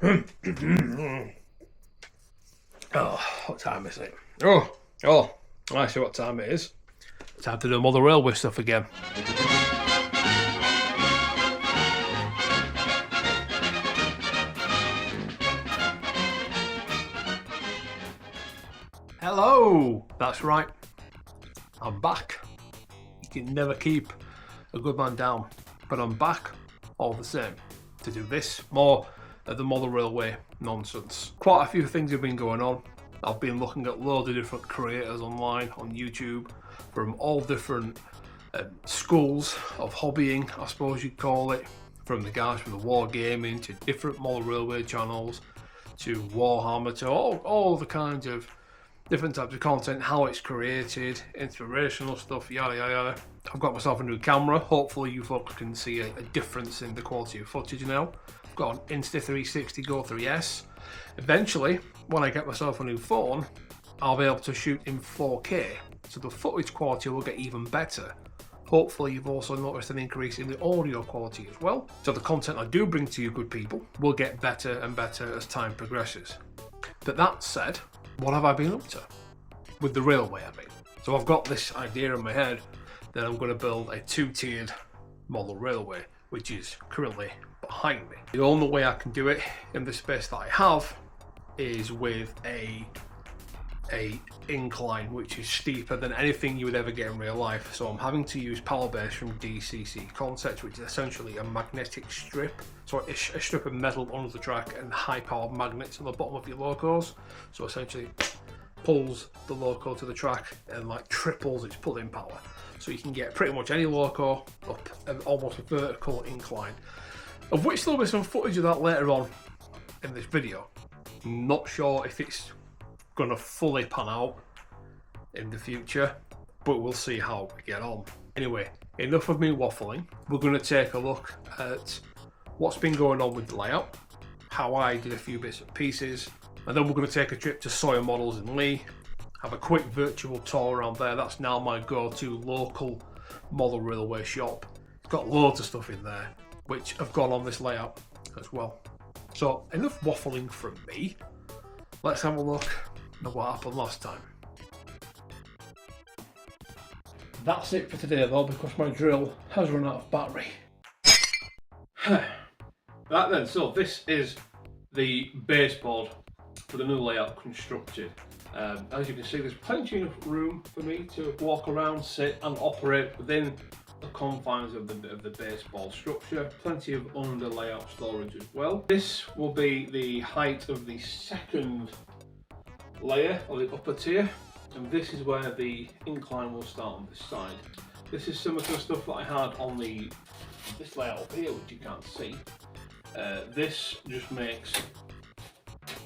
Oh, what time is it? Oh, I see what time it is. Time to do more of the railway stuff again. Hello! That's right. I'm back. You can never keep a good man down, but I'm back all the same to do this, more of the model railway nonsense. Quite a few things have been going on. I've been looking at loads of different creators online on YouTube from all different schools of hobbying, I suppose you'd call it, from the guys from the wargaming to different model railway channels to Warhammer to all the kinds of different types of content, how it's created, inspirational stuff, yada yada yada. I've got myself a new camera. Hopefully you folks can see a difference in the quality of footage now. I've got an Insta360 Go 3S. Eventually, when I get myself a new phone, I'll be able to shoot in 4K, so the footage quality will get even better. Hopefully you've also noticed an increase in the audio quality as well, so the content I do bring to you good people will get better and better as time progresses. But that said, what have I been up to? With the railway, I mean. So I've got this idea in my head that I'm going to build a two-tiered model railway, which is currently behind me. The only way I can do it in the space that I have is with a incline which is steeper than anything you would ever get in real life. So I'm having to use power base from DCC Concepts, which is essentially a magnetic strip. So a strip of metal under the track and high powered magnets on the bottom of your locos. So essentially pulls the loco to the track and like triples its pulling power. So you can get pretty much any loco up an almost vertical incline. Of which there'll be some footage of that later on in this video. Not sure if it's gonna fully pan out in the future, but we'll see how we get on. Anyway, enough of me waffling. We're gonna take a look at what's been going on with the layout, how I did a few bits and pieces, and then we're gonna take a trip to Sawyer Models in Lee, have a quick virtual tour around there. That's now my go-to local model railway shop. It's got loads of stuff in there, which have gone on this layout as well. So enough waffling from me. Let's have a look at what happened last time. That's it for today though, because my drill has run out of battery. Right then, so this is the baseboard for the new layout constructed. As you can see, there's plenty of room for me to walk around, sit and operate within the confines of the baseboard structure. Plenty of under layout storage as well. This will be the height of the second layer of the upper tier, and this is where the incline will start on this side. This is similar to the stuff that I had on this layout up here, which you can't see. This just makes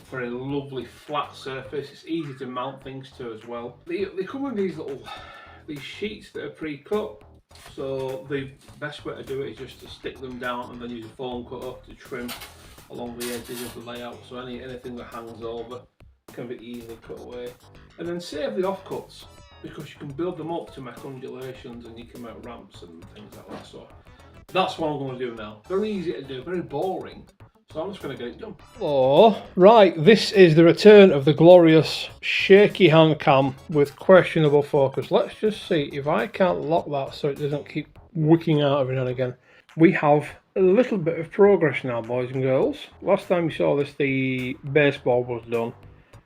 for a lovely flat surface. It's easy to mount things to as well. They come with these sheets that are pre-cut, so the best way to do it is just to stick them down and then use a foam cutter to trim along the edges of the layout, so anything that hangs over can be easily cut away. And then save the offcuts, because you can build them up to make undulations and you can make ramps and things like that. So that's what I'm going to do now. Very easy to do, very boring. So I'm just going to get it done. Oh, right, this is the return of the glorious shaky hand cam with questionable focus. Let's just see if I can't lock that so it doesn't keep wicking out every now and again. We have a little bit of progress now, boys and girls. Last time you saw this, the baseboard was done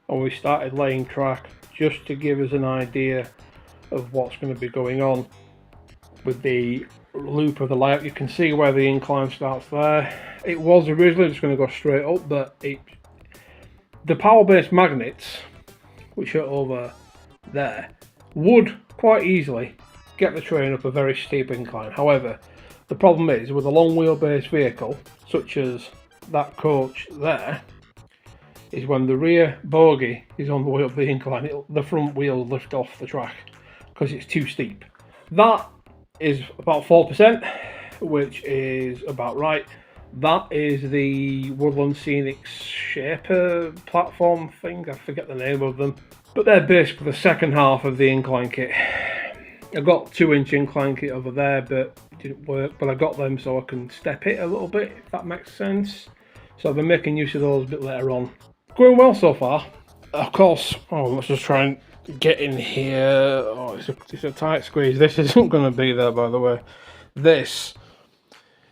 and we started laying track just to give us an idea of what's going to be going on with the loop of the layout. You can see where the incline starts there. It was originally just going to go straight up, but the power based magnets, which are over there, would quite easily get the train up a very steep incline. However, the problem is with a long wheelbase vehicle such as that coach there, is when the rear bogie is on the way up the incline, the front wheel lift off the track because it's too steep. That is about 4%, which is about right. That is the Woodland Scenic Shaper platform thing, I forget the name of them. But they're basically the second half of the incline kit. I've got 2-inch incline kit over there, but it didn't work. But I got them so I can step it a little bit, if that makes sense. So I've been making use of those a bit later on. Going well so far. Of course, let's just try and get in here. Oh, it's a tight squeeze. This isn't going to be there, by the way. This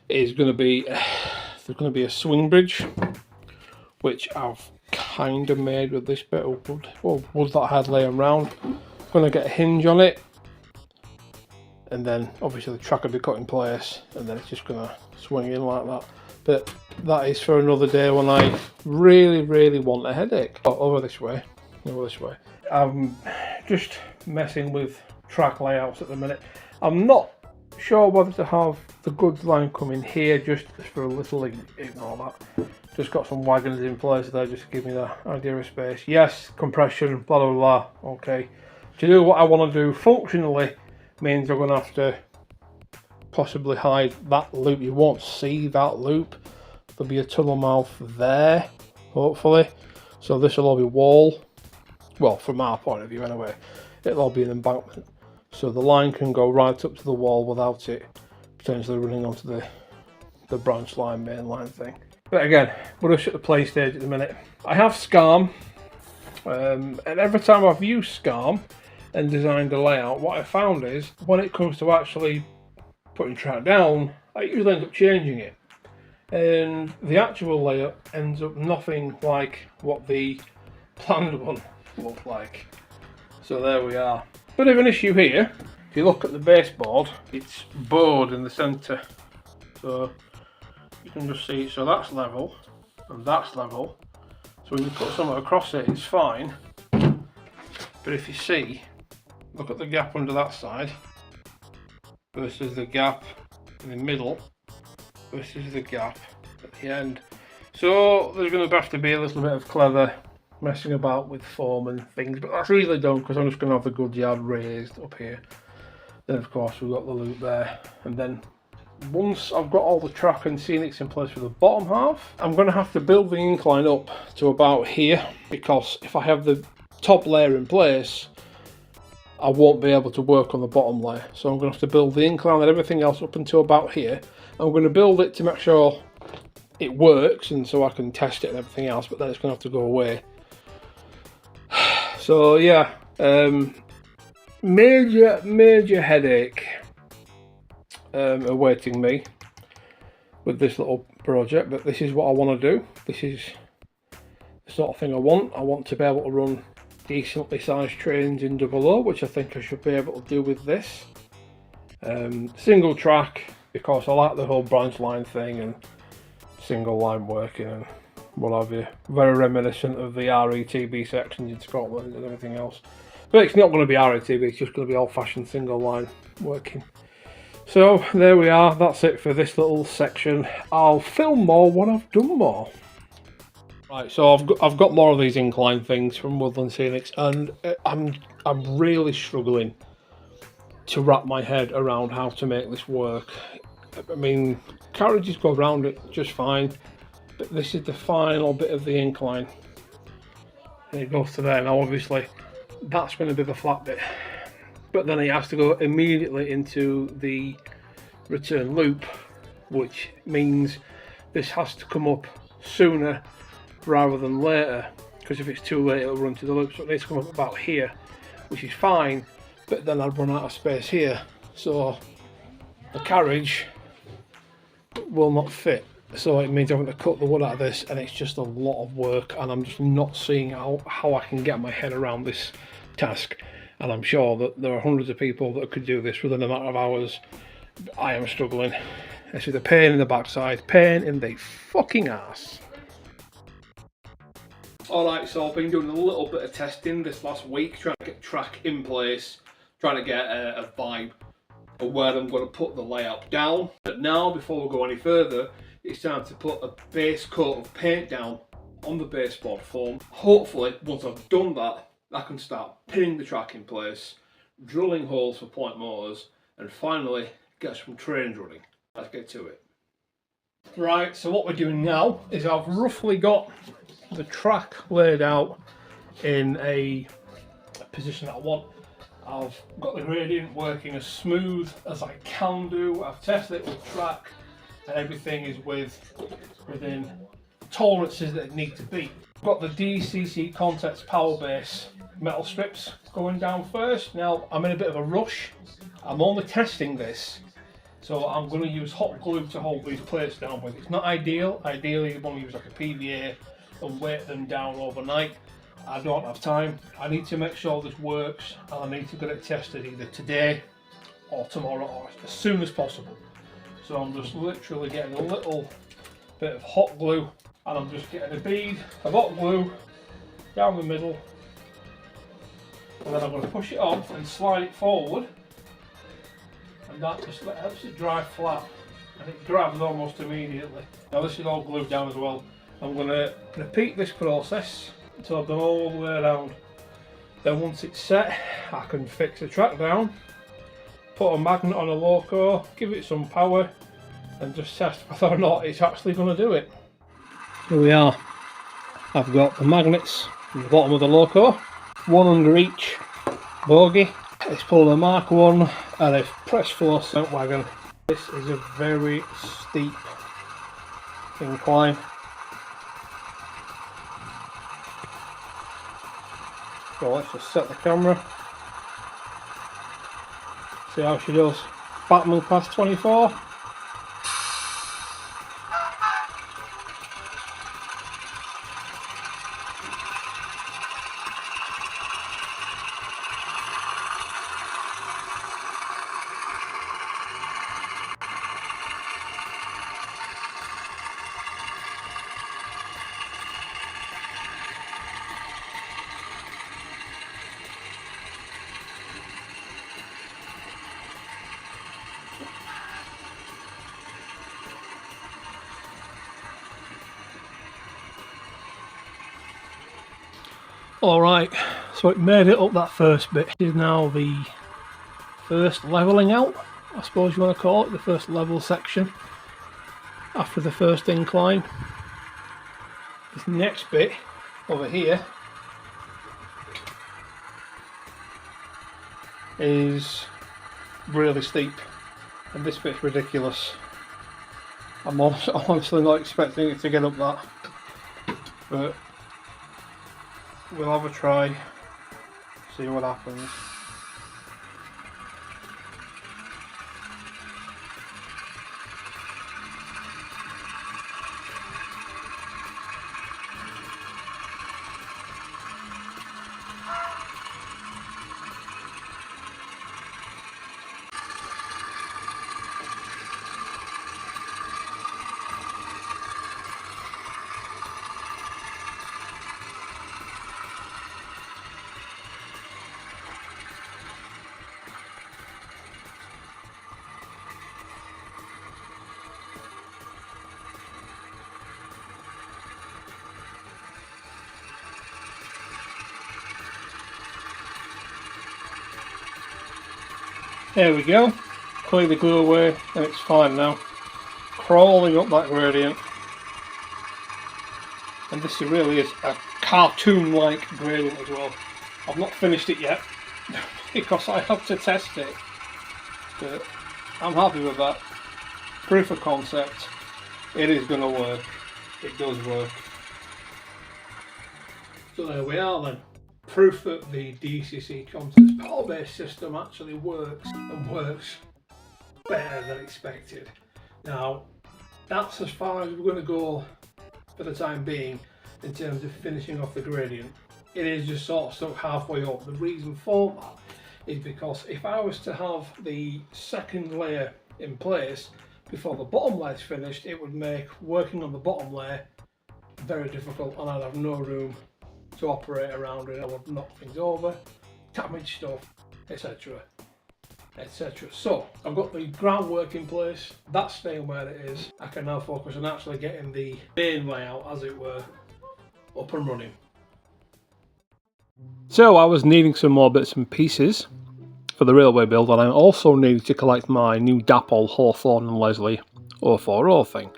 is going to be, there's going to be a swing bridge, which I've kind of made with this bit of wood that I had laying around. I'm going to get a hinge on it, and then obviously the track will be cut in place, and then it's just going to swing in like that. But that is for another day when I really want a headache. Oh, over this way. I'm just messing with track layouts at the minute. I'm not sure whether to have the goods line come in here just for a little, ignore that. Just got some wagons in place there just to give me the idea of space. Yes, compression, blah blah blah. Okay. To do what I want to do functionally means I'm going to have to possibly hide that loop. You won't see that loop. There'll be a tunnel mouth there, hopefully. So this will all be wall. Well, from our point of view anyway, it'll all be an embankment. So the line can go right up to the wall without it potentially running onto the branch line, main line thing. But again, we're just at the play stage at the minute. I have SCARM, and every time I've used SCARM and designed a layout, what I found is when it comes to actually putting track down, I usually end up changing it. And the actual layout ends up nothing like what the planned one looked like. So there we are. Bit of an issue here. If you look at the baseboard, it's bowed in the centre. So you can just see, so that's level and that's level. So when you put something across it, it's fine. But if you see, look at the gap under that side versus the gap in the middle versus the gap at the end. So there's going to have to be a little bit of clever messing about with form and things, but that's easily done because I'm just going to have the goods yard raised up here. Then of course we've got the loop there, and then once I've got all the track and scenics in place for the bottom half, I'm going to have to build the incline up to about here, because if I have the top layer in place I won't be able to work on the bottom layer. So I'm going to have to build the incline and everything else up until about here. I'm going to build it to make sure it works and so I can test it and everything else, but then it's going to have to go away. So yeah, major headache awaiting me with this little project, but this is what I want to do. This is the sort of thing I want. I want to be able to run decently sized trains in 00, which I think I should be able to do with this. Single track, because I like the whole branch line thing and single line working and what have you. Very reminiscent of the RETB sections in Scotland and everything else. But it's not going to be RETB, it's just going to be old fashioned single line working. So there we are, that's it for this little section. I'll film more when I've done more. Right, so I've got more of these incline things from Woodland Scenics, and I'm really struggling to wrap my head around how to make this work. I mean, carriages go around it just fine, but this is the final bit of the incline. And it goes to there. Now obviously that's going to be the flat bit, but then it has to go immediately into the return loop, which means this has to come up sooner rather than later, because if it's too late it'll run to the loop. So it needs to come up about here, which is fine, but then I'd run out of space here, so the carriage will not fit. So it means I'm going to cut the wood out of this, and it's just a lot of work, and I'm just not seeing how I can get my head around this task. And I'm sure that there are hundreds of people that could do this within a matter of hours. I am struggling. This is a pain in the backside, pain in the fucking ass. Alright, so I've been doing a little bit of testing this last week, trying to get track in place, trying to get a vibe of where I'm going to put the layout down. But now, before we go any further, it's time to put a base coat of paint down on the baseboard foam. Hopefully, once I've done that, I can start pinning the track in place, drilling holes for point motors, and finally get some trains running. Let's get to it. Right, so what we're doing now is I've roughly got the track laid out in a position that I want. I've got the gradient working as smooth as I can do. I've tested it with track and everything is within tolerances that need to be. I've got the DCC Context Power Base metal strips going down first. Now I'm in a bit of a rush. I'm only testing this, so I'm going to use hot glue to hold these plates down with. It's not ideal. Ideally you want to use like a PVA and weight them down overnight. I don't have time. I need to make sure this works, and I need to get it tested either today or tomorrow or as soon as possible. So I'm just literally getting a little bit of hot glue, and I'm just getting a bead of hot glue down the middle, and then I'm going to push it on and slide it forward, and that just helps it dry flat, and it grabs almost immediately. Now this is all glued down as well. I'm going to repeat this process until I've done all the way around. Then once it's set, I can fix the track down, put a magnet on a loco, give it some power, and just test whether or not it's actually going to do it. Here we are. I've got the magnets on the bottom of the loco, one under each bogie. It's pulling a Mark 1 and a press floor scent wagon. This is a very steep incline. So let's just set the camera. See how she does. Batman past 24. Alright, so it made it up that first bit. This is now the first levelling out, I suppose you want to call it, the first level section after the first incline. This next bit over here is really steep, and this bit's ridiculous. I'm honestly not expecting it to get up that, but we'll have a try, see what happens. There we go, clear the glue away and it's fine now. Crawling up that gradient. And this really is a cartoon-like gradient as well. I've not finished it yet because I have to test it, but I'm happy with that. Proof of concept, it is going to work. It does work. So there we are then. Proof that the DCC Context Power Base system actually works, and works better than expected. Now, that's as far as we're going to go for the time being in terms of finishing off the gradient. It is just sort of stuck halfway up. The reason for that is because if I was to have the second layer in place before the bottom layer is finished, it would make working on the bottom layer very difficult, and I'd have no room to operate around it. I would knock things over, damage stuff, etc, etc. So I've got the groundwork in place, that's staying where it is. I can now focus on actually getting the main layout, as it were, up and running. So I was needing some more bits and pieces for the railway build, and I also needed to collect my new Dapol Hawthorne and Leslie 040 thing.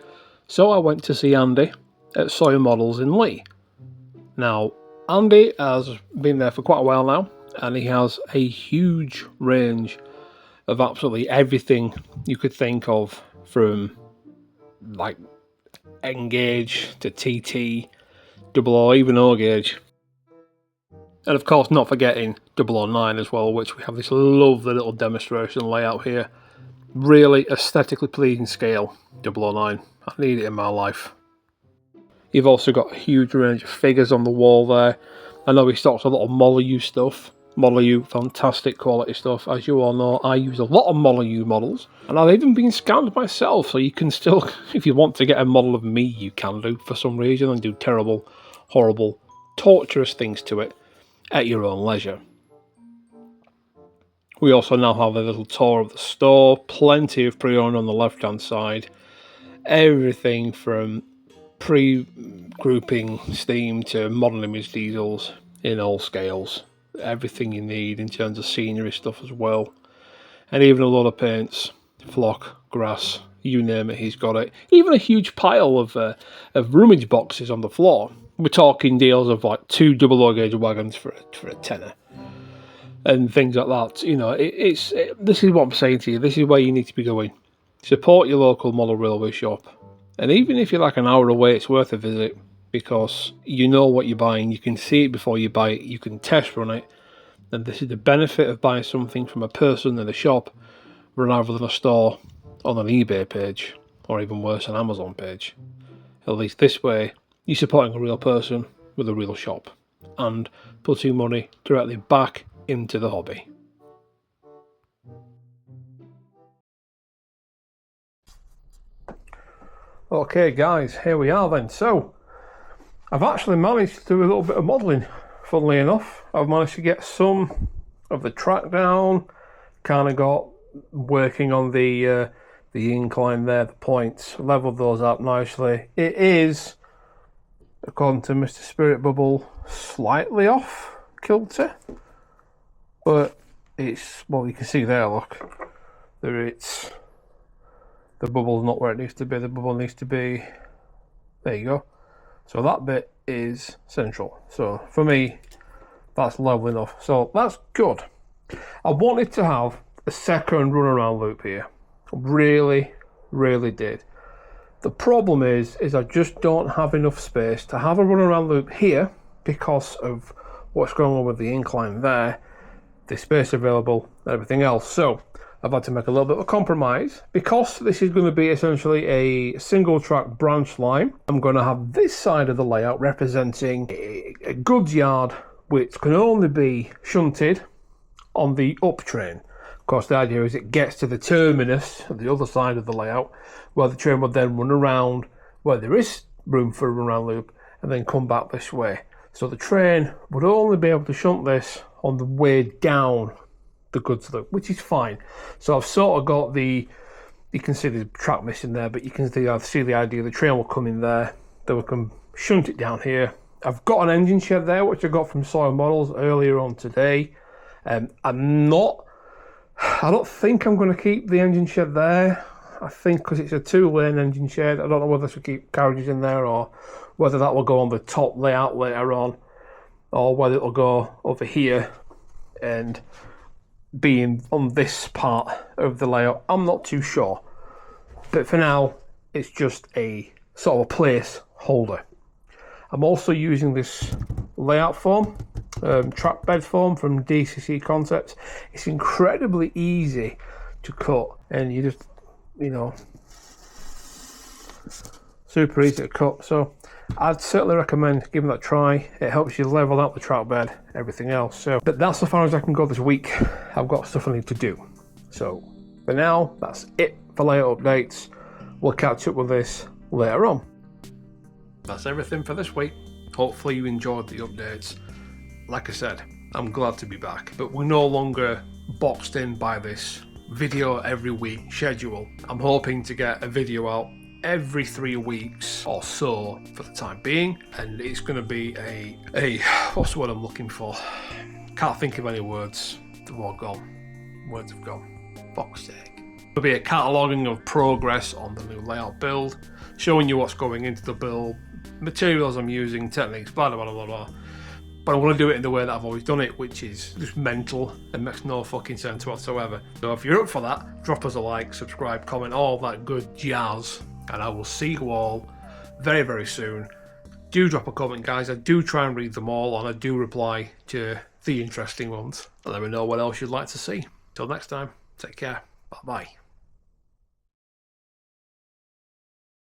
So I went to see Andy at Sawyer Models in Lee. Now, Andy has been there for quite a while now, and he has a huge range of absolutely everything you could think of, from like N gauge to TT, double or even O gauge. And of course not forgetting 009 as well, which we have this lovely little demonstration layout here. Really aesthetically pleasing scale, 009. I need it in my life. You've also got a huge range of figures on the wall there. I know he stocks a lot of Molyneux stuff. Molyneux, fantastic quality stuff. As you all know, I use a lot of Molyneux models. And I've even been scanned myself, so you can still, if you want to get a model of me, you can do for some reason and do terrible, horrible, torturous things to it at your own leisure. We also now have a little tour of the store, plenty of pre-owned on the left hand side, everything from pre-grouping steam to modern image diesels in all scales, everything you need in terms of scenery stuff as well, and even a lot of paints, flock, grass, you name it, he's got it. Even a huge pile of rummage boxes on the floor. We're talking deals of like 2 00 gauge wagons for a tenner. And things like that. You know, this is what I'm saying to you. This is where you need to be going. Support your local model railway shop. And even if you're like an hour away, it's worth a visit, because you know what you're buying. You can see it before you buy it. You can test run it. And this is the benefit of buying something from a person in a shop rather than a store on an eBay page, or even worse, an Amazon page. At least this way, you're supporting a real person with a real shop and putting money directly back into the hobby. Okay guys, here we are then. So I've actually managed to do a little bit of modelling, funnily enough. I've managed to get some of the track down, kind of got working on the incline there, the points, leveled those up nicely. It is, according to Mr. Spirit Bubble, slightly off kilter, but it's, well, you can see there, look, there it's, the bubble's not where it needs to be. The bubble needs to be, there you go. So that bit is central. So for me, that's level enough. So that's good. I wanted to have a second run around loop here. Really, really did. The problem is I just don't have enough space to have a run around loop here because of what's going on with the incline there, the space available, and everything else. So I've had to make a little bit of a compromise. Because this is going to be essentially a single track branch line, I'm going to have this side of the layout representing a goods yard which can only be shunted on the up train. Of course, the idea is it gets to the terminus of the other side of the layout, where the train would then run around where there is room for a run around loop and then come back this way. So the train would only be able to shunt this on the way down the goods loop, which is fine. So I've sort of got the, you can see the track missing there, but you can see the idea. The train will come in there, then we can shunt it down here. I've got an engine shed there, which I got from Soil Models earlier on today. I don't think I'm going to keep the engine shed there. I think because it's a 2-lane engine shed, I don't know whether to keep carriages in there or whether that will go on the top layout later on, or whether it'll go over here and being on this part of the layout. I'm not too sure, but for now it's just a sort of a placeholder. I'm also using this layout form, track bed form from DCC Concepts. It's incredibly easy to cut, and you just, you know, super easy to cut. So I'd certainly recommend giving that a try. It helps you level out the track bed, everything else. So, but that's as far as I can go this week. I've got stuff I need to do. So for now, that's it for layout updates. We'll catch up with this later on. That's everything for this week. Hopefully you enjoyed the updates. Like I said, I'm glad to be back, but we're no longer boxed in by this video every week schedule. I'm hoping to get a video out every 3 weeks or so for the time being, and it's going to be a what's the word I'm looking for? Can't think of any words. The word gone. Words have gone. Fuck's sake. There'll be a cataloguing of progress on the new layout build, showing you what's going into the build, materials I'm using, techniques, blah blah blah blah blah. But I want to do it in the way that I've always done it, which is just mental and makes no fucking sense whatsoever. So if you're up for that, drop us a like, subscribe, comment, all that good jazz, and I will see you all very, very soon. Do drop a comment, guys. I do try and read them all, and I do reply to the interesting ones. And let me know what else you'd like to see. Till next time, take care. Bye-bye.